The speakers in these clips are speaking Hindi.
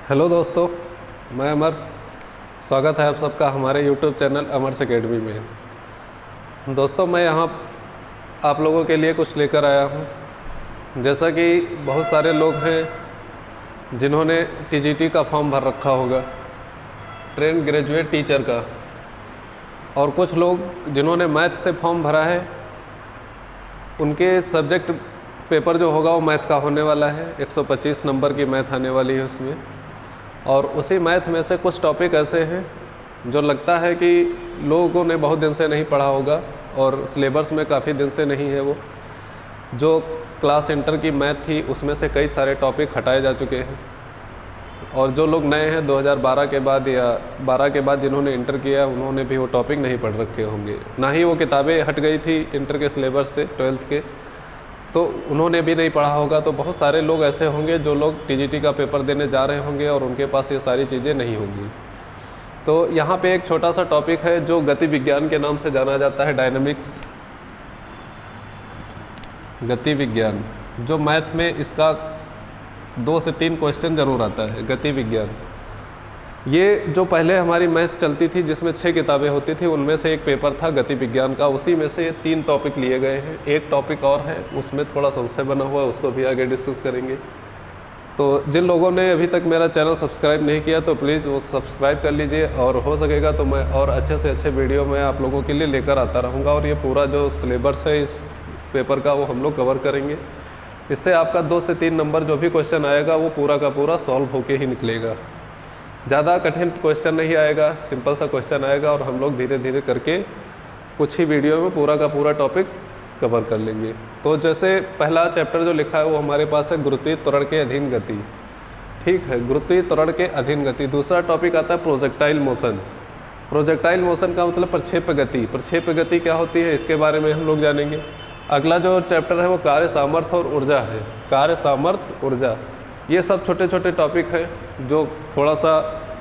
हेलो दोस्तों, मैं अमर। स्वागत है आप सबका हमारे यूट्यूब चैनल अमर्स एकेडमी में। दोस्तों, मैं यहाँ आप लोगों के लिए कुछ लेकर आया हूँ। जैसा कि बहुत सारे लोग हैं जिन्होंने टीजीटी का फॉर्म भर रखा होगा, ट्रेंड ग्रेजुएट टीचर का, और कुछ लोग जिन्होंने मैथ से फॉर्म भरा है, उनके सब्जेक्ट पेपर जो होगा वो मैथ का होने वाला है। 125 नंबर की मैथ आने वाली है उसमें। और उसी मैथ में से कुछ टॉपिक ऐसे हैं जो लगता है कि लोगों ने बहुत दिन से नहीं पढ़ा होगा और सिलेबस में काफ़ी दिन से नहीं है। वो जो क्लास इंटर की मैथ थी उसमें से कई सारे टॉपिक हटाए जा चुके हैं। और जो लोग नए हैं 2012 के बाद या 12 के बाद जिन्होंने इंटर किया, उन्होंने भी वो टॉपिक नहीं पढ़ रखे होंगे, ना ही वो किताबें हट गई थी इंटर के सिलेबस से 12th के, तो उन्होंने भी नहीं पढ़ा होगा। तो बहुत सारे लोग ऐसे होंगे जो लोग टीजीटी का पेपर देने जा रहे होंगे और उनके पास ये सारी चीज़ें नहीं होंगी। तो यहाँ पे एक छोटा सा टॉपिक है जो गति विज्ञान के नाम से जाना जाता है, डायनामिक्स, गति विज्ञान, जो मैथ में इसका 2 से 3 क्वेश्चन ज़रूर आता है। गति विज्ञान ये जो पहले हमारी मैथ चलती थी जिसमें 6 किताबें होती थी, उनमें से एक पेपर था गति विज्ञान का। उसी में से ये 3 टॉपिक लिए गए हैं। एक टॉपिक और है, उसमें थोड़ा संशय बना हुआ है, उसको भी आगे डिस्कस करेंगे। तो जिन लोगों ने अभी तक मेरा चैनल सब्सक्राइब नहीं किया तो प्लीज़ वो सब्सक्राइब कर लीजिए, और हो सकेगा तो मैं और अच्छे से अच्छे वीडियो मैं आप लोगों के लिए लेकर आता रहूँगा। और ये पूरा जो सिलेबस है इस पेपर का वो हम लोग कवर करेंगे। इससे आपका 2 से 3 नंबर जो भी क्वेश्चन आएगा वो पूरा का पूरा सॉल्व होके ही निकलेगा। ज़्यादा कठिन क्वेश्चन नहीं आएगा, सिंपल सा क्वेश्चन आएगा, और हम लोग धीरे धीरे करके कुछ ही वीडियो में पूरा का पूरा टॉपिक्स कवर कर लेंगे। तो जैसे पहला चैप्टर जो लिखा है वो हमारे पास है गुरुत्वीय त्वरण के अधीन गति। ठीक है, गुरुत्वीय त्वरण के अधीन गति। दूसरा टॉपिक आता है प्रोजेक्टाइल मोशन। प्रोजेक्टाइल मोशन का मतलब प्रक्षेप्य गति। प्रक्षेप्य गति क्या होती है इसके बारे में हम लोग जानेंगे। अगला जो चैप्टर है वो कार्य सामर्थ्य और ऊर्जा है। कार्य सामर्थ्य, ऊर्जा, ये सब छोटे छोटे टॉपिक हैं जो थोड़ा सा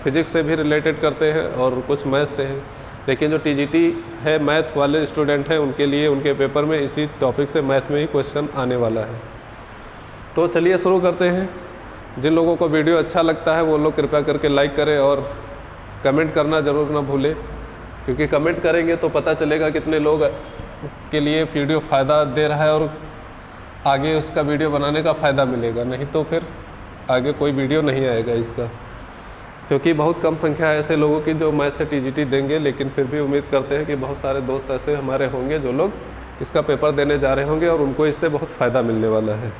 फिजिक्स से भी रिलेटेड करते हैं और कुछ मैथ से हैं। लेकिन जो टीजीटी है, मैथ वाले स्टूडेंट हैं, उनके लिए उनके पेपर में इसी टॉपिक से मैथ में ही क्वेश्चन आने वाला है। तो चलिए शुरू करते हैं। जिन लोगों को वीडियो अच्छा लगता है वो लोग कृपया करके लाइक करें और कमेंट करना ज़रूर ना भूलें, क्योंकि कमेंट करेंगे तो पता चलेगा कितने लोग के लिए वीडियो फ़ायदा दे रहा है और आगे उसका वीडियो बनाने का फ़ायदा मिलेगा। नहीं तो फिर आगे कोई वीडियो नहीं आएगा इसका, क्योंकि बहुत कम संख्या है ऐसे लोगों की जो मैथ से टीजीटी देंगे। लेकिन फिर भी उम्मीद करते हैं कि बहुत सारे दोस्त ऐसे हमारे होंगे जो लोग इसका पेपर देने जा रहे होंगे और उनको इससे बहुत फ़ायदा मिलने वाला है।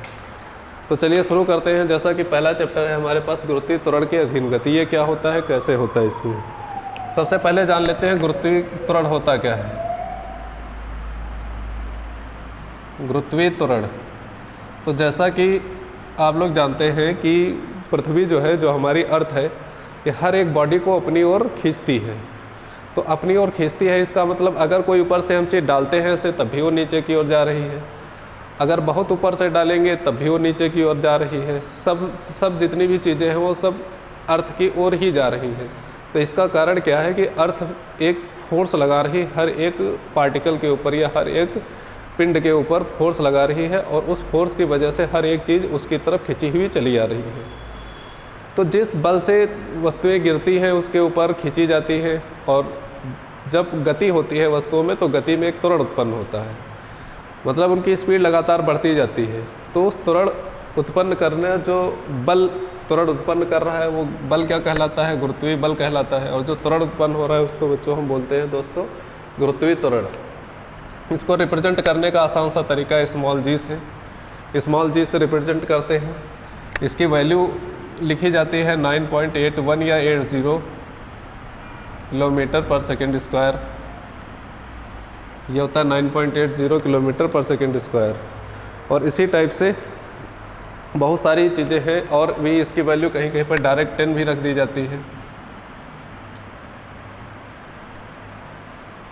तो चलिए शुरू करते हैं। जैसा कि पहला चैप्टर है हमारे पास गुरुत्वीय त्वरण के अधीन गति। ये क्या होता है, कैसे होता है, इसमें सबसे पहले जान लेते हैं गुरुत्वीय त्वरण होता क्या है। गुरुत्वीय त्वरण, तो जैसा कि आप लोग जानते हैं कि पृथ्वी जो है, जो हमारी अर्थ है, ये हर एक बॉडी को अपनी ओर खींचती है। तो अपनी ओर खींचती है, इसका मतलब अगर कोई ऊपर से हम चीज़ डालते हैं ऐसे तब भी वो नीचे की ओर जा रही है। अगर बहुत ऊपर से डालेंगे तब भी वो नीचे की ओर जा रही है। सब जितनी भी चीज़ें हैं वो सब अर्थ की ओर ही जा रही हैं। तो इसका कारण क्या है कि अर्थ एक फोर्स लगा रही है हर एक पार्टिकल के ऊपर या हर एक पिंड के ऊपर फोर्स लगा रही है, और उस फोर्स की वजह से हर एक चीज़ उसकी तरफ खिंची हुई चली आ रही है। तो जिस बल से वस्तुएं गिरती हैं उसके ऊपर खिंची जाती हैं, और जब गति होती है वस्तुओं में तो गति में एक त्वरण उत्पन्न होता है, मतलब उनकी स्पीड लगातार बढ़ती जाती है। तो उस त्वरण उत्पन्न करने जो बल त्वरण उत्पन्न कर रहा है वो बल क्या कहलाता है, गुरुत्वीय बल कहलाता है। और जो त्वरण उत्पन्न हो रहा है उसको बच्चों हम बोलते हैं दोस्तों गुरुत्वीय त्वरण। इसको रिप्रेजेंट करने का आसान सा तरीका स्मॉल जी से, स्मॉल जी से रिप्रेजेंट करते हैं। इसकी वैल्यू लिखी जाती है 9.81 या 80 किलोमीटर पर सेकेंड स्क्वायर। ये होता है 9.80 किलोमीटर पर सेकेंड स्क्वायर। और इसी टाइप से बहुत सारी चीज़ें हैं, और भी इसकी वैल्यू कहीं कहीं पर डायरेक्ट 10 भी रख दी जाती है।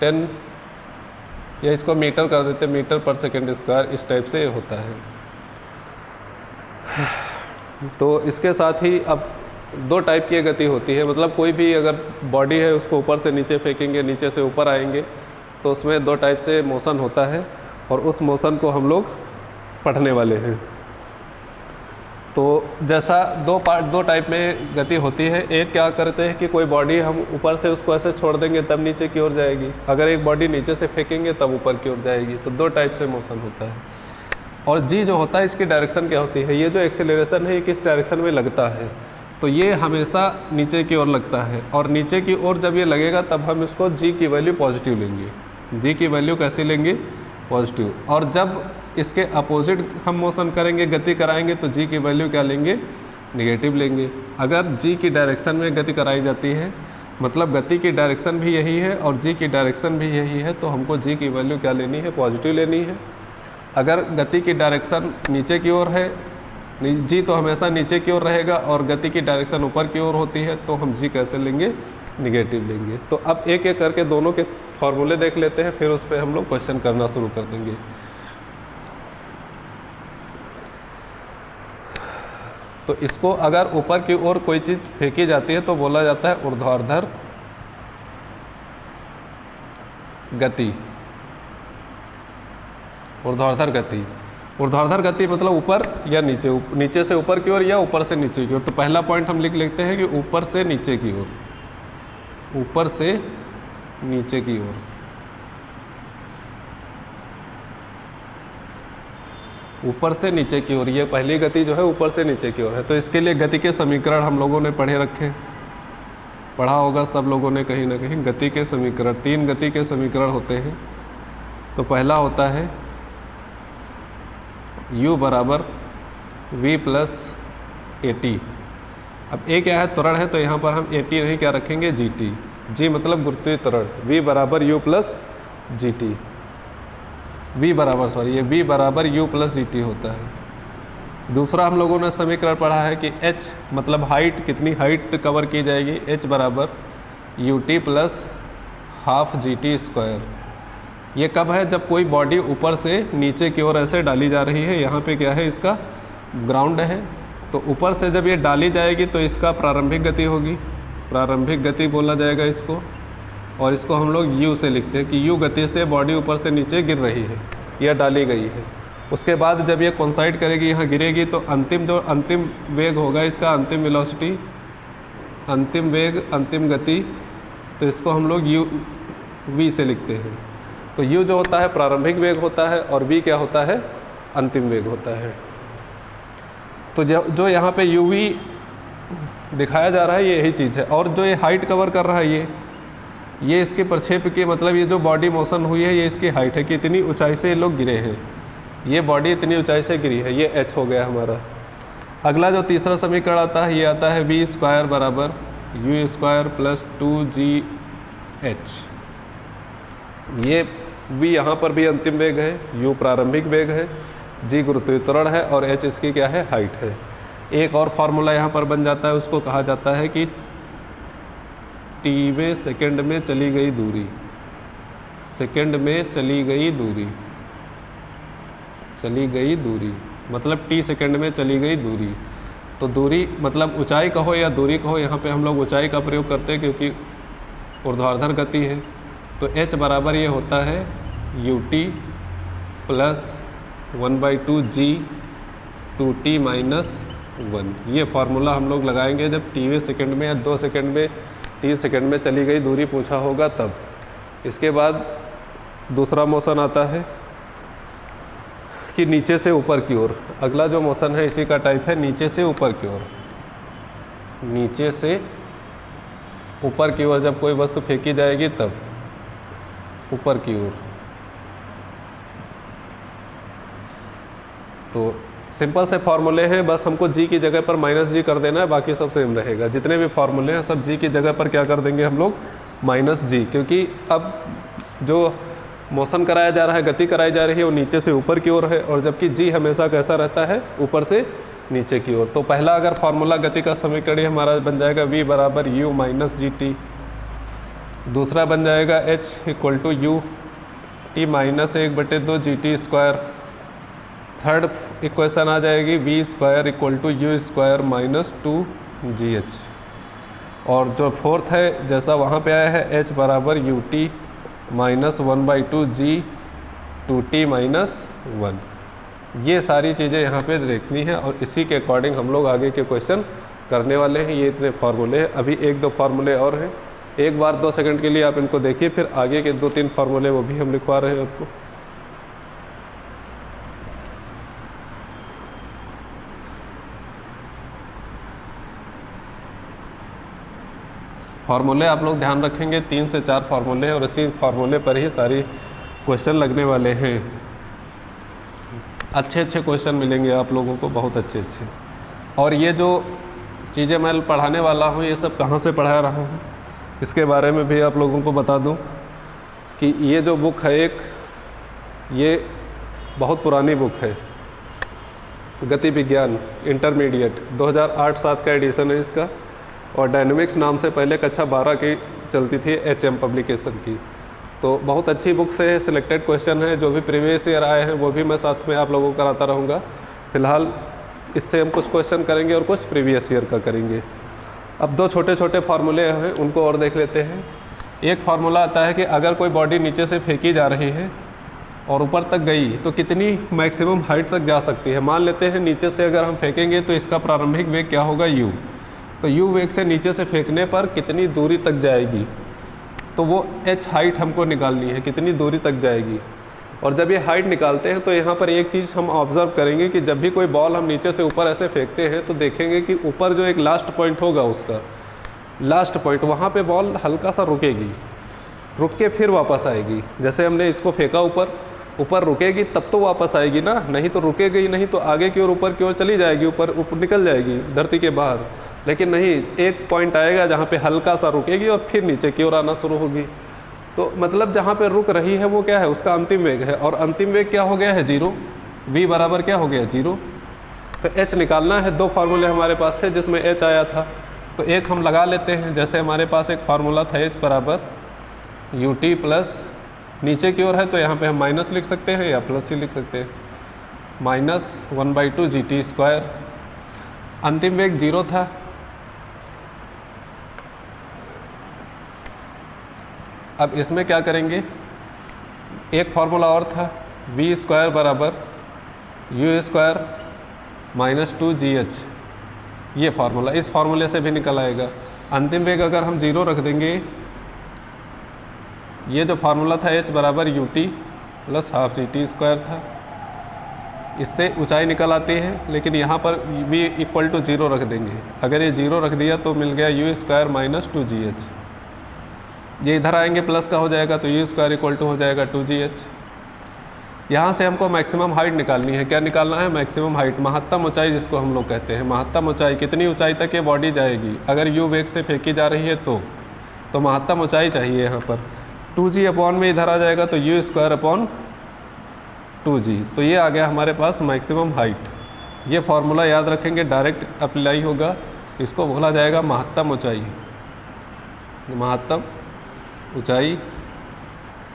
10, या इसको मीटर कर देते हैं, मीटर पर सेकेंड स्क्वायर, इस टाइप से ये होता है। तो इसके साथ ही अब 2 टाइप की गति होती है, मतलब कोई भी अगर बॉडी है उसको ऊपर से नीचे फेंकेंगे, नीचे से ऊपर आएंगे, तो उसमें 2 टाइप से मोशन होता है, और उस मोशन को हम लोग पढ़ने वाले हैं। तो जैसा दो टाइप में गति होती है। एक क्या करते हैं कि कोई बॉडी हम ऊपर से उसको ऐसे छोड़ देंगे तब नीचे की ओर जाएगी, अगर एक बॉडी नीचे से फेंकेंगे तब ऊपर की ओर जाएगी। तो दो टाइप से मोशन होता है। और जी जो होता है इसकी डायरेक्शन क्या होती है, ये जो एक्सेलरेशन है ये किस डायरेक्शन में लगता है, तो ये हमेशा नीचे की ओर लगता है। और नीचे की ओर जब ये लगेगा तब हम इसको जी की वैल्यू पॉजिटिव लेंगे। जी की वैल्यू कैसे लेंगे, पॉजिटिव। और जब इसके अपोजिट हम मोशन करेंगे, गति कराएंगे, तो जी की वैल्यू क्या लेंगे, निगेटिव लेंगे। अगर जी की डायरेक्शन में गति कराई जाती है, मतलब गति की डायरेक्शन भी यही है और जी की डायरेक्शन भी यही है, तो हमको जी की वैल्यू क्या लेनी है, पॉजिटिव लेनी है। अगर गति की डायरेक्शन नीचे की ओर है, जी तो हमेशा नीचे की ओर रहेगा, और गति की डायरेक्शन ऊपर की ओर होती है, तो हम जी कैसे लेंगे, निगेटिव लेंगे। तो अब एक एक करके दोनों के फॉर्मूले देख लेते हैं, फिर उस पर हम लोग क्वेश्चन करना शुरू कर देंगे। तो इसको अगर ऊपर की ओर कोई चीज़ फेंकी जाती है तो बोला जाता है ऊर्ध्वाधर गति। ऊर्ध्वाधर गति, ऊर्ध्वाधर गति मतलब ऊपर या नीचे, नीचे से ऊपर की ओर या ऊपर से नीचे की ओर। तो पहला पॉइंट हम लिख लेते हैं कि ऊपर से नीचे की ओर, ऊपर से नीचे की ओर। ऊपर से नीचे की ओर, ये पहली गति जो है ऊपर से नीचे की ओर है। तो इसके लिए गति के समीकरण हम लोगों ने पढ़ा होगा सब लोगों ने कहीं ना कहीं। गति के समीकरण, 3 गति के समीकरण होते हैं। तो पहला होता है u बराबर v प्लस at। अब a क्या है, त्वरण है, तो यहाँ पर हम at नहीं क्या रखेंगे, gt। g मतलब गुरुत्वीय त्वरण, v बराबर u प्लस gt। v बराबर u प्लस gt होता है। दूसरा हम लोगों ने समीकरण पढ़ा है कि h मतलब हाइट, कितनी हाइट कवर की जाएगी, h बराबर ut plus half gt square. ये कब है, जब कोई बॉडी ऊपर से नीचे की ओर ऐसे डाली जा रही है। यहाँ पे क्या है, इसका ग्राउंड है, तो ऊपर से जब ये डाली जाएगी तो इसका प्रारंभिक गति होगी, प्रारंभिक गति बोला जाएगा इसको। और इसको हम लोग u से लिखते हैं कि u गति से बॉडी ऊपर से नीचे गिर रही है या डाली गई है। उसके बाद जब ये कोइंसाइड करेगी, यहाँ गिरेगी, तो अंतिम वेग होगा इसका, अंतिम वेलोसिटी, अंतिम वेग, अंतिम गति, तो इसको हम लोग v से लिखते हैं। तो u जो होता है प्रारंभिक वेग होता है और v क्या होता है, अंतिम वेग होता है। तो जो यहाँ पे uv दिखाया जा रहा है ये यही चीज़ है। और जो ये हाइट कवर कर रहा है ये इसके प्रक्षेप की, मतलब ये जो बॉडी मोशन हुई है ये इसकी हाइट है कि इतनी ऊंचाई से ये लोग गिरे हैं, ये बॉडी इतनी ऊंचाई से गिरी है, ये h हो गया हमारा। अगला जो तीसरा समीकरण आता है ये आता है v स्क्वायर बराबर u स्क्वायर प्लस 2gh। ये v यहाँ पर भी अंतिम वेग है, u प्रारंभिक वेग है, g गुरुत्वीय त्वरण है और h इसकी क्या है, हाइट है। एक और फार्मूला यहाँ पर बन जाता है, उसको कहा जाता है कि t सेकंड में चली गई दूरी, सेकंड में चली गई दूरी, मतलब t सेकंड में चली गई दूरी। तो दूरी मतलब ऊंचाई कहो या दूरी कहो, यहाँ पे हम लोग ऊंचाई का प्रयोग करते हैं क्योंकि ऊर्ध्वाधर गति है। तो h बराबर ये होता है ut plus 1/2g 2t minus 1। ये फार्मूला हम लोग लगाएंगे जब t सेकंड में या 2 सेकंड में 3 सेकंड में चली गई दूरी पूछा होगा तब। इसके बाद दूसरा मोशन आता है कि नीचे से ऊपर की ओर। अगला जो मोशन है इसी का टाइप है नीचे से ऊपर की ओर। नीचे से ऊपर की ओर जब कोई वस्तु फेंकी जाएगी तब ऊपर की ओर। तो सिंपल से फार्मूले हैं, बस हमको जी की जगह पर -g कर देना है, बाकी सब सेम रहेगा। जितने भी फार्मूले हैं सब जी की जगह पर क्या कर देंगे हम लोग, -g। क्योंकि अब जो मोशन कराया जा रहा है, गति कराई जा रही है, वो नीचे से ऊपर की ओर है, और जबकि जी हमेशा कैसा रहता है, ऊपर से नीचे की ओर। तो पहला अगर फार्मूला गति का समीकरण हमारा बन जाएगा v बराबर u माइनस gt। दूसरा बन जाएगा h equal to u t minus 1/2 gt square. Third equation आ जाएगी v square equal to u square minus 2gh। और जो फोर्थ है जैसा वहाँ पे आया है h बराबर ut minus 1/2g 2t minus 1। ये सारी चीज़ें यहाँ पे देखनी है और इसी के अकॉर्डिंग हम लोग आगे के क्वेश्चन करने वाले हैं। ये इतने फार्मूले हैं, अभी 1-2 फार्मूले और हैं, एक बार 2 सेकंड के लिए आप इनको देखिए, फिर आगे के 2-3 फार्मूले वो भी हम लिखवा रहे हैं आपको। फार्मूले आप लोग ध्यान रखेंगे, 3 से 4 फार्मूले हैं और इसी फार्मूले पर ही सारी क्वेश्चन लगने वाले हैं। अच्छे क्वेश्चन मिलेंगे आप लोगों को, बहुत अच्छे। और ये जो चीज़ें मैं पढ़ाने वाला हूँ ये सब कहाँ से पढ़ा रहा हूँ इसके बारे में भी आप लोगों को बता दूँ कि ये जो बुक है एक, ये बहुत पुरानी बुक है, गति विज्ञान इंटरमीडिएट 2008-7 का एडिशन है इसका, और डायनेमिक्स नाम से पहले कक्षा 12 की चलती थी HM पब्लिकेशन की। तो बहुत अच्छी बुक से सिलेक्टेड क्वेश्चन है, जो भी प्रीवियस ईयर आए हैं वो भी मैं साथ में आप लोगों को कराता रहूँगा। फिलहाल इससे हम कुछ क्वेश्चन करेंगे और कुछ प्रीवियस ईयर का करेंगे। अब 2 छोटे फार्मूले हैं, उनको और देख लेते हैं। एक फार्मूला आता है कि अगर कोई बॉडी नीचे से फेंकी जा रही है और ऊपर तक गई तो कितनी मैक्सिमम हाइट तक जा सकती है। मान लेते हैं नीचे से अगर हम फेंकेंगे तो इसका प्रारंभिक वेग क्या होगा, u। तो u वेग से नीचे से फेंकने पर कितनी दूरी तक जाएगी, तो वो h हाइट हमको निकालनी है, कितनी दूरी तक जाएगी। और जब ये हाइट निकालते हैं तो यहाँ पर एक चीज़ हम ऑब्ज़र्व करेंगे कि जब भी कोई बॉल हम नीचे से ऊपर ऐसे फेंकते हैं तो देखेंगे कि ऊपर जो एक लास्ट पॉइंट होगा, उसका लास्ट पॉइंट, वहाँ पे बॉल हल्का सा रुकेगी, रुक के फिर वापस आएगी। जैसे हमने इसको फेंका ऊपर रुकेगी तब तो वापस आएगी ना, नहीं तो रुकेगी नहीं तो आगे की ओर ऊपर की ओर चली जाएगी, ऊपर निकल जाएगी धरती के बाहर। लेकिन नहीं, एक पॉइंट आएगा जहाँ पे हल्का सा रुकेगी और फिर नीचे की ओर आना शुरू होगी। तो मतलब जहाँ पे रुक रही है वो क्या है, उसका अंतिम वेग है, और अंतिम वेग क्या हो गया है, 0। v बराबर क्या हो गया, 0। तो h निकालना है। 2 फार्मूले हमारे पास थे जिसमें h आया था, तो एक हम लगा लेते हैं। जैसे हमारे पास एक फार्मूला था h बराबर ut प्लस, नीचे की ओर है तो यहाँ पे हम माइनस लिख सकते हैं या प्लस ही लिख सकते हैं, -1/2 GT²। अंतिम वेग 0 था। अब इसमें क्या करेंगे, एक फार्मूला और था, v² बराबर u² - 2gh, ये फार्मूला, इस फार्मूले से भी निकल आएगा। अंतिम वेग अगर हम 0 रख देंगे, ये जो फार्मूला था h बराबर ut प्लस ½ GT² था, इससे ऊंचाई निकल आती है, लेकिन यहाँ पर v = 0 रख देंगे। अगर ये 0 रख दिया तो मिल गया u² - 2gh। ये इधर आएंगे प्लस का हो जाएगा तो u² = हो जाएगा 2gh। यहाँ से हमको मैक्सिमम हाइट निकालनी है। क्या निकालना है, मैक्सिमम हाइट, महत्तम ऊंचाई जिसको हम लोग कहते हैं। महत्तम ऊंचाई, कितनी ऊंचाई तक ये बॉडी जाएगी अगर u वेग से फेंकी जा रही है तो महत्तम ऊंचाई चाहिए यहाँ पर। 2g अपॉन में इधर आ जाएगा तो u² / 2g। तो ये आ गया हमारे पास मैक्सिमम हाइट। ये फार्मूला याद रखेंगे, डायरेक्ट अप्लाई होगा, इसको बोला जाएगा महत्तम ऊंचाई। महत्तम ऊंचाई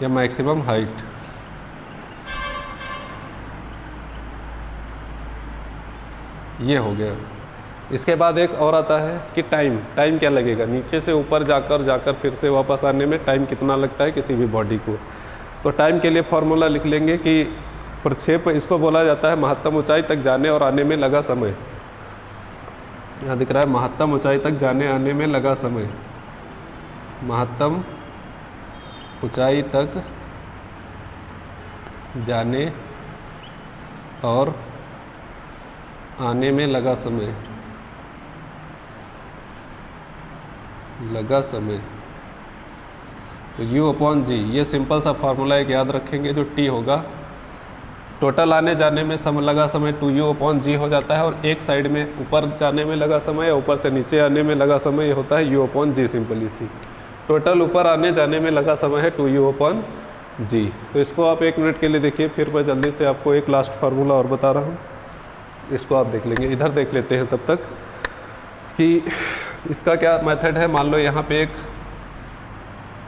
या मैक्सिमम हाइट। ये हो गया। इसके बाद एक और आता है कि टाइम क्या लगेगा, नीचे से ऊपर जाकर फिर से वापस आने में टाइम कितना लगता है किसी भी बॉडी को। तो टाइम के लिए फार्मूला लिख लेंगे कि प्रक्षेप, इसको बोला जाता है महत्तम ऊंचाई तक जाने और आने में लगा समय। यहाँ दिख रहा है महत्तम ऊंचाई तक जाने आने में लगा समय। महत्तम ऊंचाई तक जाने और आने में लगा समय। तो u/g, ये सिंपल सा फार्मूला एक याद रखेंगे, जो t होगा, टोटल आने जाने में लगा समय 2u/g हो जाता है, और एक साइड में ऊपर जाने में लगा समय या ऊपर से नीचे आने में लगा समय ये होता है u/g। सिंपली सी टोटल ऊपर आने जाने में लगा समय है 2u/g। तो इसको आप 1 मिनट के लिए देखिए, फिर मैं जल्दी से आपको एक लास्ट फार्मूला और बता रहा हूँ, इसको आप देख लेंगे। इधर देख लेते हैं तब तक कि इसका क्या मेथड है। मान लो यहाँ पे एक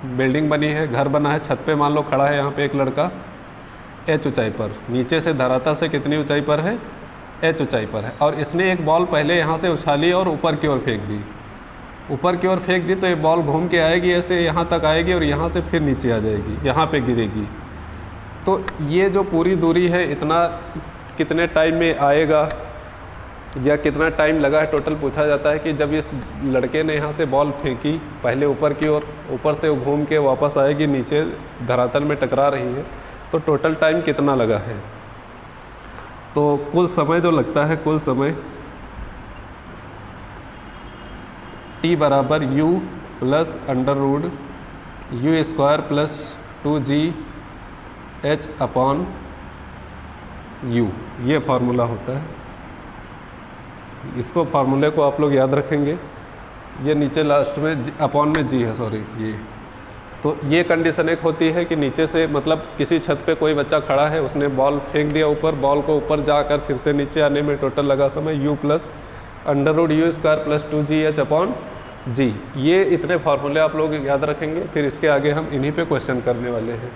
बिल्डिंग बनी है, घर बना है, छत पे मान लो खड़ा है यहाँ पे एक लड़का h ऊंचाई पर, नीचे से धरातल से कितनी ऊंचाई पर है, h ऊंचाई पर है, और इसने एक बॉल पहले यहाँ से उछाली और ऊपर की ओर फेंक दी। ऊपर की ओर फेंक दी तो ये बॉल घूम के आएगी, ऐसे यहाँ तक आएगी और यहाँ से फिर नीचे आ जाएगी, यहाँ पे गिरेगी। तो ये जो पूरी दूरी है, इतना कितने टाइम में आएगा या कितना टाइम लगा है टोटल पूछा जाता है कि जब इस लड़के ने यहाँ से बॉल फेंकी पहले ऊपर की ओर, ऊपर से वो घूम के वापस आएगी नीचे धरातल में टकरा रही है, तो टोटल टाइम कितना लगा है। तो कुल समय जो लगता है, कुल समय t बराबर u plus under root u square plus 2g h upon u, ये फार्मूला होता है। इसको फार्मूले को आप लोग याद रखेंगे। ये नीचे लास्ट में अपॉन में g है, सॉरी ये। तो ये कंडीशन एक होती है कि नीचे से मतलब किसी छत पे कोई बच्चा खड़ा है, उसने बॉल फेंक दिया ऊपर, बॉल को ऊपर जाकर फिर से नीचे आने में टोटल लगा समय u plus under root u square plus 2gh upon g। ये इतने फार्मूले आप लोग याद रखेंगे, फिर इसके आगे हम इन्हीं पे क्वेश्चन करने वाले हैं।